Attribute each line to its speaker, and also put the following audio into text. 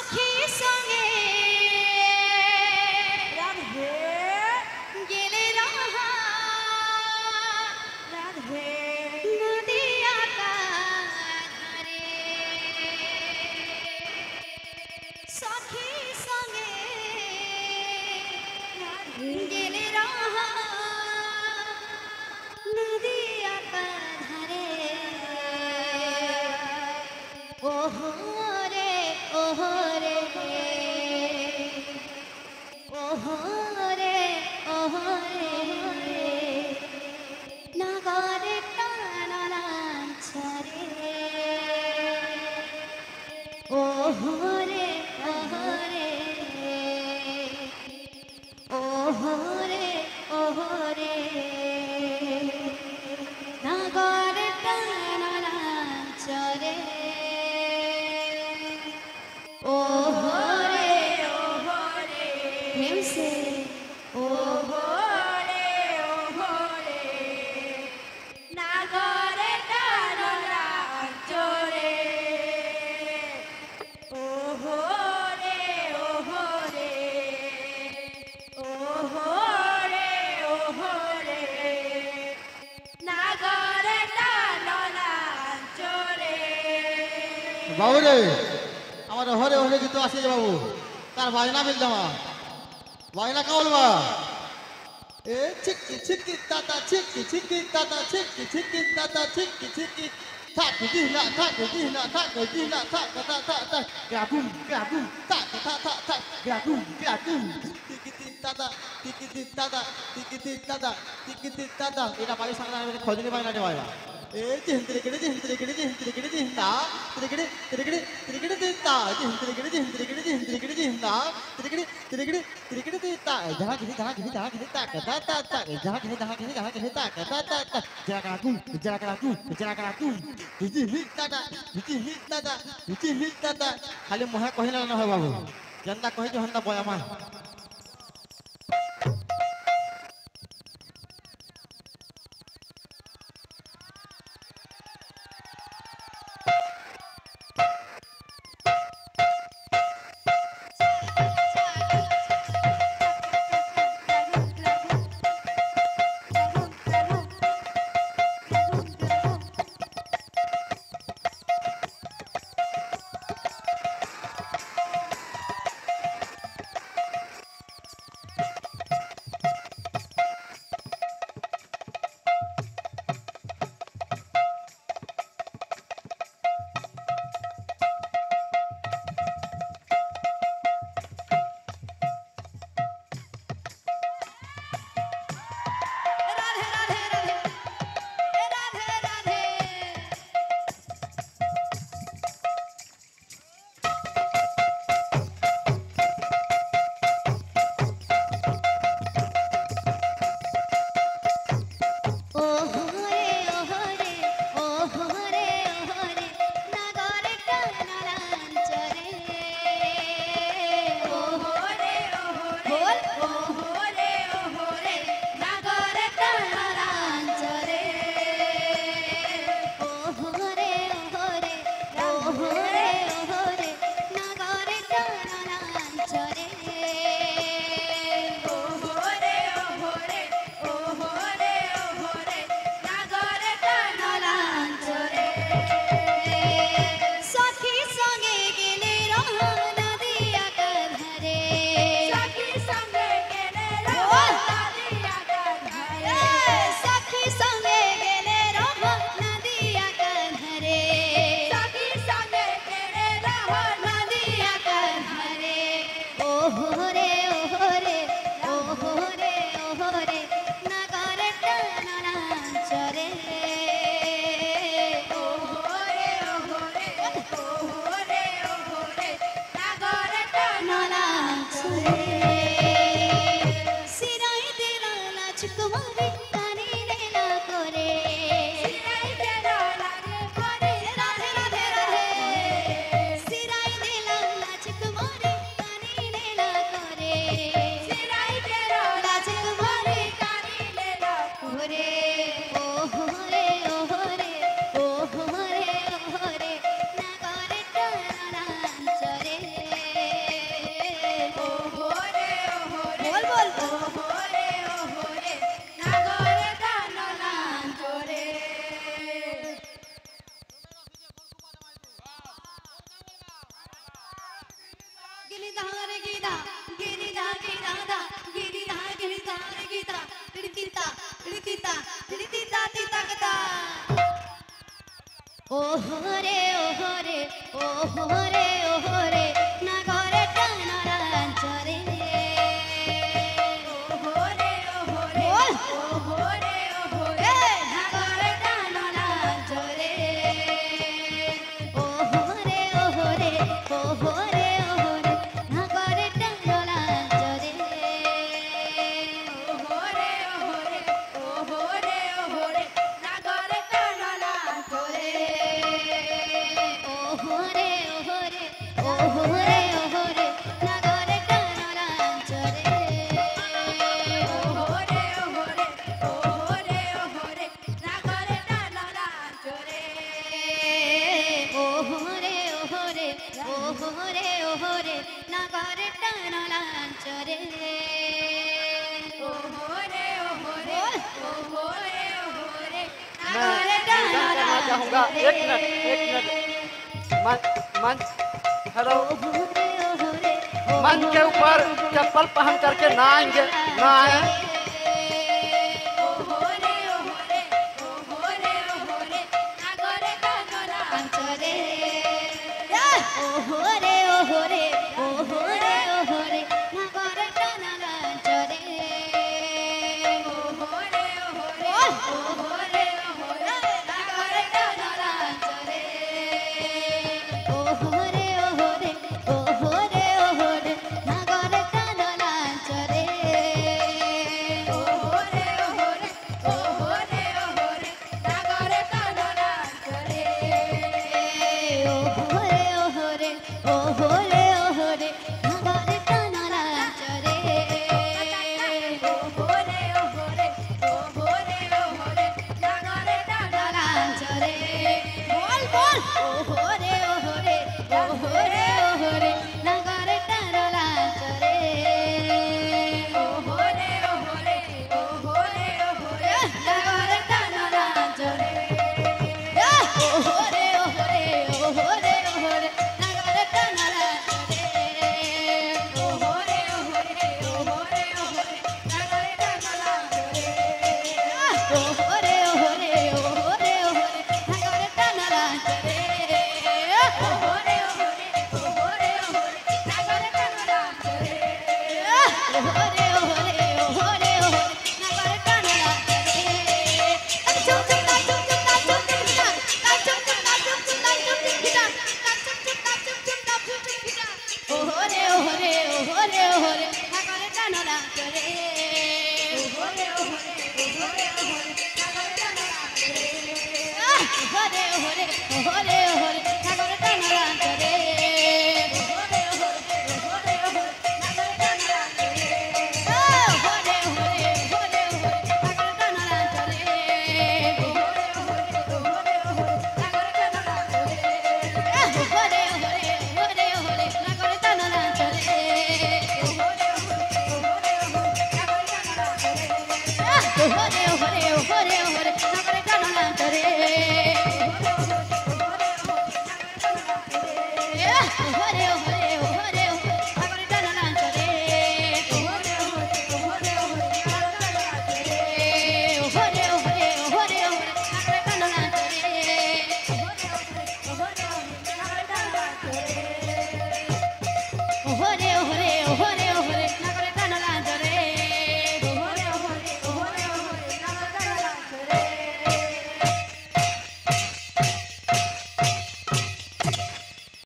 Speaker 1: সখী সঙ্গে রাধে গেলে রাহা রাধে নদিয়া কাধারে সখী সঙ্গে গেলে রাহা নদিয়া কাধারে ওহো রে ওহো রে ওহো রে ওহো রে নাগরে টানাছরে ওহো রে ওহো রে ওহো রে ওহো রে নাগরে টানাছরে ओहो रे प्रेम से ओहो रे नागरे टानला चोरे ओहो रे नागरे टानला चोरे
Speaker 2: बाबू रे আমার হরে হরে গীত আসে বাবু তার বাজনা মিল যাওয়া বাজনা কা বলবা এ চিকি চিকি তাতা চিকি চিকি তাতা চিকি চিকি তাতা চিকি চিকি থাক দিনা থাক দিনা থাক দিনা থাক তা তা তা গাবুম গাবুম তা তা তা তা গাবুম গাবুম টিকি তাতা টিকি তাতা টিকি তাতা টিকি তাতা এটা বাড়ি সামনে খজনি বাজনা দেওয়া ए जिंदरे गड़े जिंदरे गड़े जिंदरे गड़े जिंदा तेरे गड़े देता जिंदरे गड़े जिंदरे गड़े जिंदरे गड़े जिंदा तेरे गड़े देता जहां गिरी ता ता ता ता जहां गिरी ता ता जरा करा तू तुझी हिट दादा खाली मोहा कहिला न हो बाबू जनता कहि जो हंदा बयामा
Speaker 1: ওহরে ওহরে ওহরে ওহরে নাগরে টানারাঞ্চরে ওহরে ওহরে ওহরে ওহরে নাগরে টানারাঞ্চরে ওহরে ওহরে ওহরে ওহরে নাগরে টানারাঞ্চরে ওহরে ওহরে ওহরে ওহরে নাগরে টানারাঞ্চরে ওহরে ওহরে ওহরে ওহরে নাগরে টানারাঞ্চরে ওহরে ওহরে ওহরে ওহরে নাগরে টানারাঞ্চরে ওহরে ওহরে ওহরে ওহরে নাগরে টানারাঞ্চরে ওহরে ওহরে ওহরে ওহরে নাগরে
Speaker 3: चाहूंगा
Speaker 1: টানারাঞ্চরে
Speaker 3: 1 मिनट मन हेलो मन के ऊपर चप्पल पहन करके ना आएंगे ना आए
Speaker 1: ওহরে ওহরে ওহরে ওহরে নাগরে টানারাঞ্চরে ওহরে ওহরে ওহরে ওহরে নাগরে টানারাঞ্চরে ওহরে ওহরে ওহরে ওহরে নাগরে টানারাঞ্চরে ওহরে ওহরে ওহরে ওহরে নাগরে টানারাঞ্চরে ওহরে ওহরে ওহরে ওহরে নাগরে টানারাঞ্চরে ওহরে ওহরে ওহরে ওহরে নাগরে টানারাঞ্চরে ওহরে ওহরে ওহরে ওহরে নাগরে টানারাঞ্চরে বল বল ওহরে ওহরে ওহরে ওহরে নাগরে টানারাঞ্চরে ওহরে ওহরে ওহরে ওহরে নাগরে টানারাঞ্চরে ওহরে ওহরে ওহরে ওহরে নাগরে টানারাঞ্চরে ওহরে ওহরে ওহরে ওহরে নাগরে টানারাঞ্চরে ওহরে ওহরে ওহরে ওহরে নাগরে টানারাঞ্চরে ওহরে ওহরে ওহরে ওহরে নাগরে টানারাঞ্চরে ওহরে ওহরে ওহরে ওহরে নাগরে টানারাঞ্চরে চুপ চুপ না চুপ চুপ না চুপ চুপ না চুপ চুপ না চুপ চুপ না চুপ চুপ না চুপ চুপ না চুপ চুপ না চুপ চুপ না ওহরে ওহরে ওহরে ওহরে নাগরে টানারাঞ্চরে ওহরে ওহরে ওহরে ওহরে নাগরে টানারাঞ্চরে ওহরে ওহরে ওহরে ওহরে নাগরে টানারাঞ্চরে ওহরে ওহরে ওহরে ওহরে নাগরে টানারাঞ্চরে ওহরে ওহরে ওহরে ওহরে নাগরে টানারাঞ্চরে ওহরে ওহরে ওহরে ওহরে নাগরে টানারাঞ্চরে ওহরে ওহরে ওহরে ওহরে নাগরে টানারাঞ্চরে ওহরে ওহরে ওহরে ওহরে নাগরে টানারাঞ্চরে ওহরে